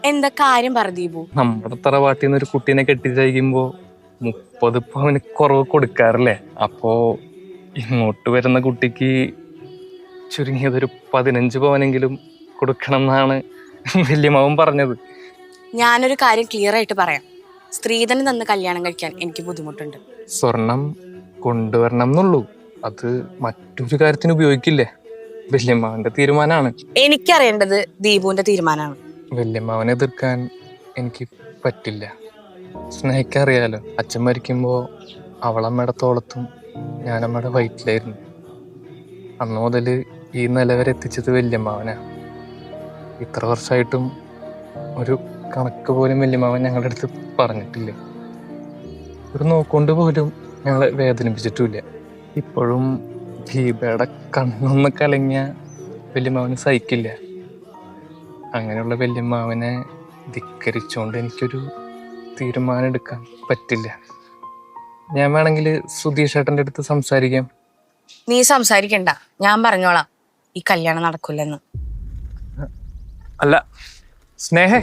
എന്താ കാര്യം പറ ദീപു. നമ്മുടെ തറവാട്ടിൽ നിന്ന് ഒരു കുട്ടീനെ കെട്ടിച്ചയക്കുമ്പോ 30 പവന് കുറവ് കൊടുക്കാറില്ലേ? അപ്പോ ഇങ്ങോട്ട് വരുന്ന കുട്ടിക്ക് ചുരുങ്ങിയതൊരു 15 പവനെങ്കിലും കൊടുക്കണം എന്നാണ് വല്യമാവൻ പറഞ്ഞത്. ഞാനൊരു കാര്യം ക്ലിയർ ആയിട്ട് പറയാം. സ്ത്രീധനം തന്ന് കല്യാണം കഴിക്കാൻ എനിക്ക് ബുദ്ധിമുട്ടുണ്ട്. സ്വർണം കൊണ്ടുവരണം എന്നുള്ളൂ, അത് മറ്റൊരു കാര്യത്തിന് ഉപയോഗിക്കില്ലേ? വല്യമ്മാവന്റെ തീരുമാനമാണ്. എനിക്കറിയേണ്ടത് ദീപുവിന്റെ തീരുമാനമാണ്. വല്യമ്മാവനെ എതിർക്കാൻ എനിക്ക് പറ്റില്ല. സ്നേഹിക്കറിയാലോ, അച്ഛൻ മരിക്കുമ്പോ അവളമ്മയുടെ തോളത്തും ഞാനമ്മയുടെ വയറ്റിലായിരുന്നു. അന്ന് മുതല് ഈ നില വരെ എത്തിച്ചത് വല്യമ്മാവനാ. ഇത്ര വർഷമായിട്ടും ഒരു കണക്ക് പോലും വല്യമ്മാവൻ ഞങ്ങളുടെ അടുത്ത് പറഞ്ഞിട്ടില്ല. ഒരു നോക്കൊണ്ട് പോലും ഞങ്ങളെ വേദനിപ്പിച്ചിട്ടുമില്ല. ഇപ്പോഴും ദീപയുടെ കണ്ണൊന്ന് കലങ്ങിയ വല്യമ്മാവന് സഹിക്കില്ല. അങ്ങനെയുള്ള വല്യമ്മാവനെ ധിക്കരിച്ചുകൊണ്ട് എനിക്കൊരു തീരുമാനം എടുക്കാൻ പറ്റില്ല. ഞാൻ വേണമെങ്കിൽ സുധീഷ് ഏട്ടൻ്റെ അടുത്ത് സംസാരിക്കാം. നീ സംസാരിക്കണ്ട, ഞാൻ പറഞ്ഞോളാം ഈ കല്യാണം നടക്കില്ലെന്ന്. അല്ല സ്നേഹ,